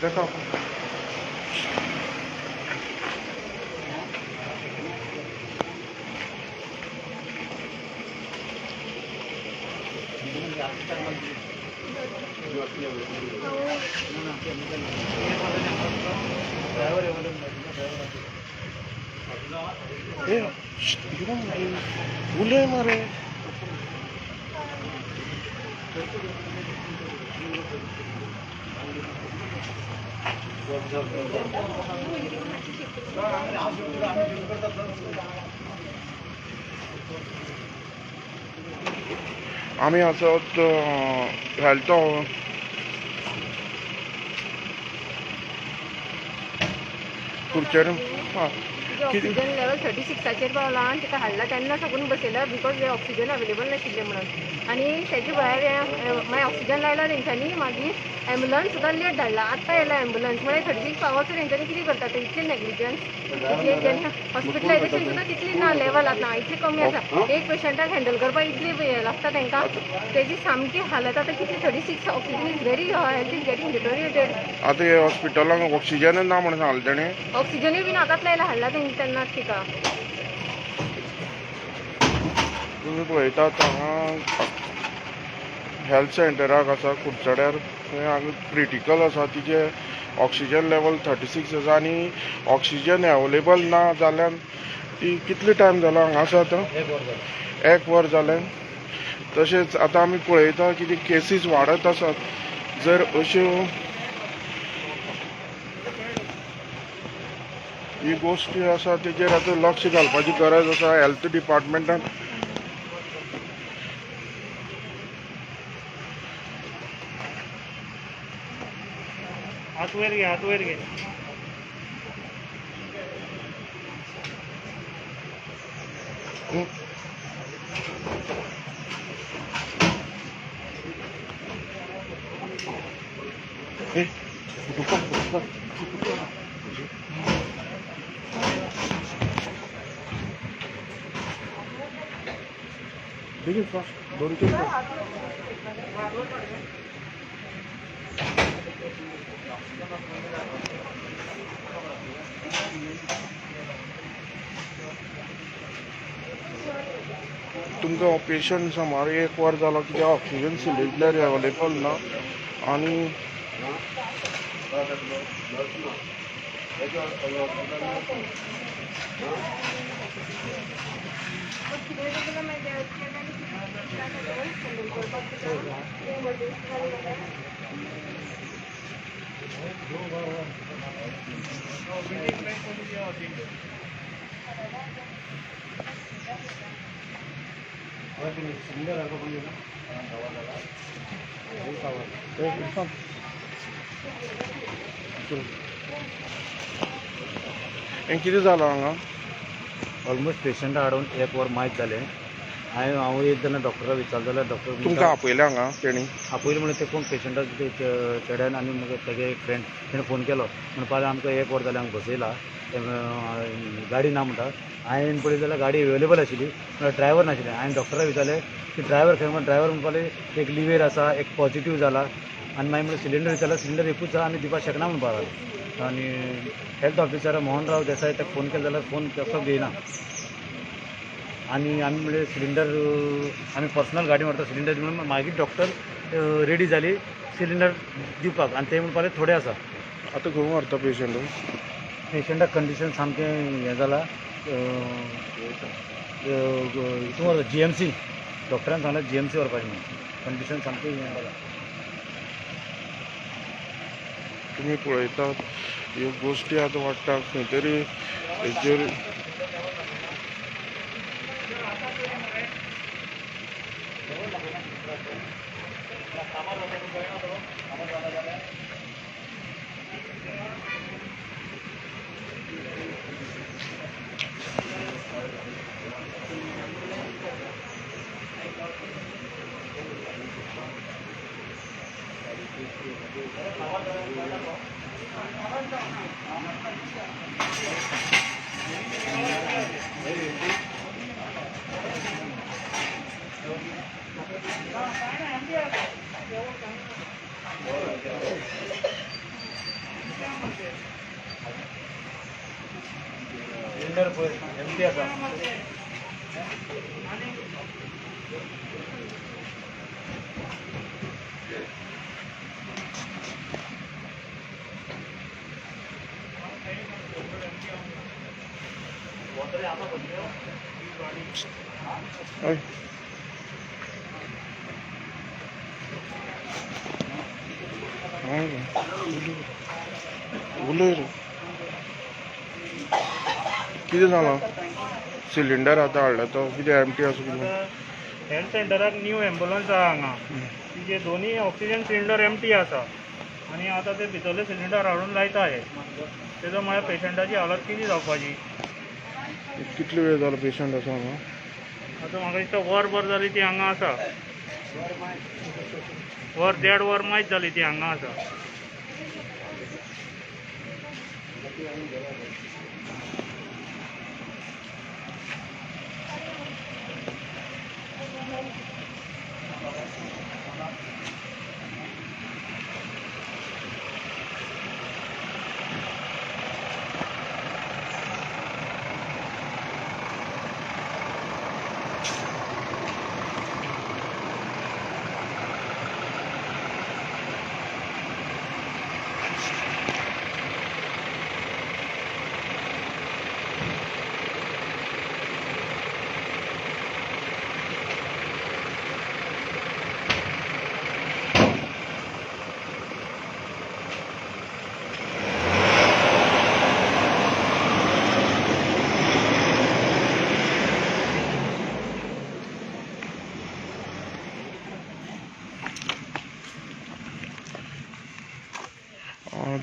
देखो ए बोले मारे आम्ही असत घालतो खुर्चेर ऑक्सिजन लेवल 36 पावला आणि तिका हाडला तेन्ना साकून बसयला बिकॉज ऑक्सिजन अवेलेबल नाशिल्लें म्हणून आनी तेजे भायर मागीर ऑक्सिजन लायला तेंच्यांनी मागीर एम्बुलन्स सुद्दां लेट धाडला आत्तां येयला एम्बुलन्स म्हळ्यार 36 पावरचो तेंच्यांनी कितें करता ते इतलें नेग्लिजन्स हॉस्पिटलायजेशन सुद्दां तितली ना लेवल आतां इतली कमी आसा एक पेशंटाक हँडल करपाक इतली हें लागता तेंकां तेजी सामकी हालत आतां कितली 36 oxygen is very health is getting deteriorated आता हे हॉस्पिटलांक ऑक्सिजन ना म्हणून सांगलें तेणें ऑक्सिजनूय बीन आतांच लायला हाडला तेन्ना तिका तुम्ही पळयतात हांगा हेल्थ सेंटराक आसा कुडचड्यार थंय हांगा क्रिटिकल आसा तिचे ऑक्सिजन लेवल 36 आसा आनी ऑक्सिजन अवेलेबल ना जाल्यार ती कितले टायम जालो हांगा आसा आतां 1 वर जालें तशेंच आतां आमी पळयता की केसीस वाडत आसात जर अश्यो ही गोश्टी आसा तेजेर आतां लक्ष घालपाची गरज आसा हेल्थ डिपार्टमेंटान हात वयर घे देखील फास्ट 2-3 तुमकां पेशंट सुमार 1 वर जालो कित्याक ऑक्सिजन सिलिंडर अवेलेबल ना आनी कितें जालां हांगा ऑलमोस्ट पेशंट हाडून 1 वर मायज जालें हांव एक जाणां डॉक्टराक विचारलें जाल्यार डॉक्टर तुमकां आपयलें हांगा तेणी आपयलें म्हणून ते कोण पेशंटाक चेड्यान आनी तेगे एक फ्रेंड तेणें फोन केलो म्हणपाक आमकां 1 वर जालें हांगा बसयला गाडी ना म्हणटा हांवें पळयत जाल्यार गाडी अवेलेबल आशिल्ली ड्रायव्हर नाशिल्ले हांवें डॉक्टराक विचारलें की ड्रायव्हर खंय म्हणून ड्रायव्हर म्हणपाक एक लिव्हर आसा एक पॉझिटिव्ह जाला आनी मागीर म्हणून सिलिंडर विचारल्यार सिलिंडर एकूच आसा आमी दिवपाक शकना म्हणपाक लागलो आनी हेल्थ ऑफिसर मोहनराव देसाय ताका फोन केलो जाल्यार फोन कसो घेयना आनी आमी म्हणजे सिलिंडर आमी पर्सनल गाडी व्हरता सिलिंडर म्हणून मागीर डॉक्टर रेडी जाली सिलिंडर दिवपाक आनी ते म्हणपाक लागले थोडे आसा आतां खंय व्हरता पेशंट पेशंटाक कंडिशन सामकें हें जाला हितून GMC डॉक्टरान सांगलें GMC व्हरपाचें म्हणून कंडिशन सामकें हें जाला तुमी पळयतात ह्यो गोश्टी आतां वाडटा खंय तरी हेचेर सिलिंडर पळय एमटी आसा. हय. उलय रे. कितें जालां? सिलिंडर आतां हाडला तो कितें एमटी आसा कितें? हेल्थ सेंटराक न्यू एम्बुलन्स आहा हांगा. तिचे दोन्ही ऑक्सिजन सिलिंडर एमटी आसा आनी आतां ते भितरले सिलिंडर हाडून लायता हे. तेजो म्हळ्यार पेशंटाची हालत कितें जावपाची. कितले वेळ जालो पेशंट आसा हांगा? आतां म्हाका दिसता वरभर जाली ती हांगा आसा. देड वर मायज जाली ती हांगा आसा.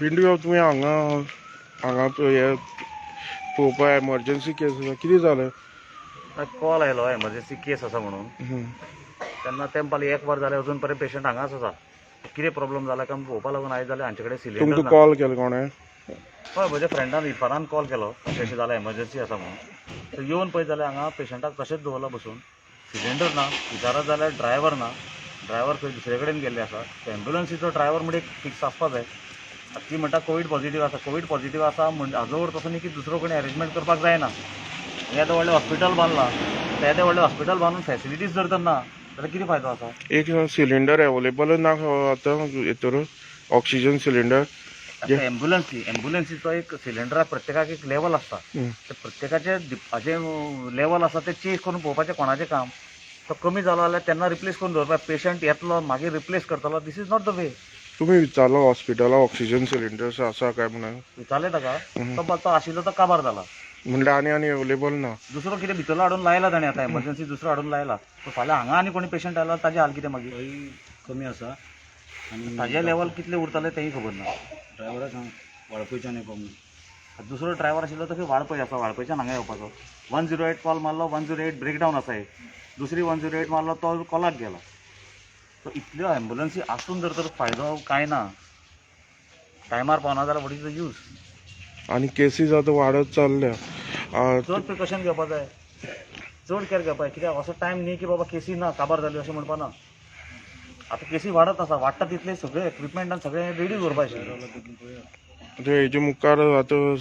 पिंडू तुवें हांगा हांगा हे पळोवपा एमर्जन्सी केस आसा कितें जालें? कॉल आयलो एमर्जन्सी केस आसा म्हणून. तेन्ना तें पाली 1 वर जालें अजून पर्यंत पेशंट हांगाच आसा. कितें प्रॉब्लेम जाला काय पळोवपा लागून आयज जाल्यार हांचे कडेन सिलिंडर तुमकां ना. कॉल केलो कोणें? हय म्हज्या फ्रेंडान इरफानान कॉल केलो अशें जाल्यार एमर्जन्सी आसा म्हणून. तर येवन पळयत जाल्यार हांगा पेशंटाक तशेंच दवरला बसून. सिलिंडर ना, विचारत जाल्यार ड्रायव्हर ना. ड्रायव्हर खंय दुसरे कडेन गेल्ले आसा. एम्ब्युलन्सीचो ड्रायव्हर म्हणजे फिक्स आसपा जाय. ती म्हणटा कोवीड पॉझिटिव्ह आसा. कोवीड पॉझिटिव्ह आसा म्हण हाजो अर्थ असो न्ही की दुसरो कोणी अरेंजमेंट करपाक जायना. येदें व्हडलें हॉस्पिटल बांदलां. येदें व्हडलें हॉस्पिटल बांदून फॅसिलिटीज जर तर ना जाल्यार कितें फायदो आसा. एक सिलिंडर अवेलेबल ना आतां हेतूर ऑक्सिजन सिलिंडर. एम्ब्युलन्सीचो एक सिलिंडर प्रत्येकाक एक लेवल आसता. ते प्रत्येकाचे हाचे लेवल आसा ते चेक करून पळोवपाचें कोणाचें काम. तो कमी जालो जाल्यार तेन्ना रिप्लेस करून दवरपा. पेशंट येतलो मागीर रिप्लेस करतलो. This is not the way. तुमी विचारलो हॉस्पिटलाक ऑक्सिजन सिलिंडर्स आसा काय म्हणून? विचारलें ताका. तो आशिल्लो तो काबार जाला. म्हणल्यार आनी अवेलेबल ना. दुसरो कितें भितरलो हाडून लायला ताणें आतां एमर्जन्सी दुसरो हाडून लायला. सो फाल्यां हांगा आनी कोणी पेशंट आयलो ताजें हाल कितें मागीर? कमी आसा आनी ताजे लेवल कितले उरतले तेंय खबर ना. ड्रायव्हराक वाळपयच्यान येवपाक दुसरो ड्रायव्हर आशिल्लो तो खंय वाळपय आसा. वाळपयच्यान हांगा येवपाचो. 108 कॉल मारलो. 108 ब्रेकडावन आसा एक. दुसरी 108 मारलो तो कॉलाक गेला. सो इतल्यो एम्ब्युलन्सी आसून जर तर फायदो कांय ना. टायमार पावना जाल्यार वॉट इज द यूज. आनी केसीस आतां वाडत चल्ल्या. चड प्रिकॉशन घेवपाक जाय. चड केअर घेवपाक. कित्याक असो टायम न्ही की बाबा केसी ना काबार जाल्यो अशें म्हणपा ना. आतां केसी वाडत आसा. वाडटा तितले सगळे इक्विपमेंट आनी सगळें रेडी दवरपा आशिल्लें. हेजे मुखार आतां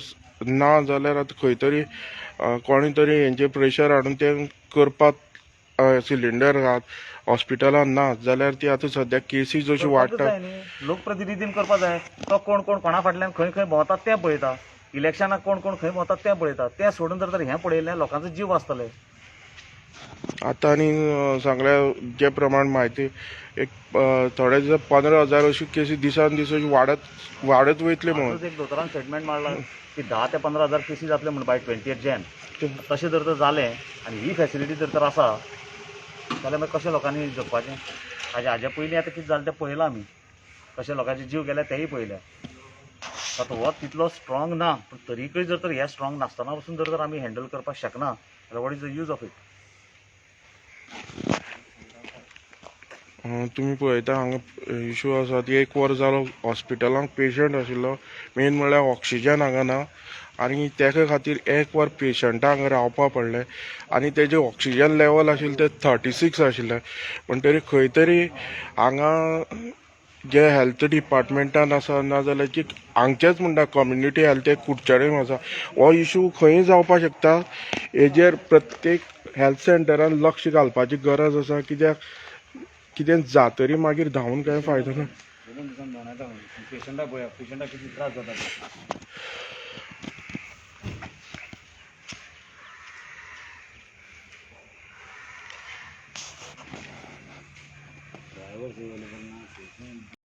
ना जाल्यार आतां खंय तरी कोणी तरी हेंचेर प्रेशर हाडून तें करपाक सिलिंडर हॉस्पिटलान ना जाल्यार ती आतां सद्याक केसीस अशी वाडटा. लोकप्रतिनिधीन करपा जाय. तो कोण कोण कोणा फाटल्यान खंय खंय भोंवतात तें पळयता. इलेक्शनाक कोण कोण खंय भोंवतात तें पळयता. तें सोडून जर तर हें पळयलें लोकांचो जीव वाचतले. आतां आनी सांगल्या जे प्रमाण म्हायती एक थोडे दिसा 15,000 अशी केसी दिसान दीस अशी वाडत वयतले म्हणून. एक दोतोरान स्टेटमेंट मारला की 10 ते 15,000 केसी जातले म्हणून बाय 28 जॅन. तशें जर तर जालें आनी ही फॅसिलिटी जर तर आसा जाल्यार मागीर कशें लोकांनी जगपाचें. हाज्या पयलीं आतां कितें जालें तें पळयलां आमी. कशें लोकांचे जीव गेले तेंय पळयल्या. आतां हो तितलो स्ट्रॉंग ना पूण तरीकय जर तर हे स्ट्रॉंग नासतना पसून जर तर आमी हँडल करपाक शकना जाल्यार what is the use of it. तुमी पळयता हांगा इशू आसा ती 1 वर जालो हॉस्पिटलांत पेशंट आशिल्लो. मेन म्हणल्यार ऑक्सिजन हांगा ना आनी तेका खातीर 1 वर पेशंटा हांगा रावपा पडलें. आनी तेजें ऑक्सिजन लेवल आशिल्लें तें 36 आशिल्लें. पण तरी खंय तरी हांगा जे हेल्थ डिपार्टमेंटान आसा नाजाल्यार जी हांगचेच म्हणटा कम्युनिटी हेल्थ एक कुडचडें आसा हो इशू खंय जावपाक शकता हेजेर प्रत्येक हेल्थ सेंटरान लक्ष घालपाची गरज आसा कित्याक कितें जातरी मागीर धांवन कांय फायदो ना. दोन दिसान धांवन येता पेशंटाक पळया पेशंटाक किती त्रास जाता ड्रायव्हर अवेलेबल ना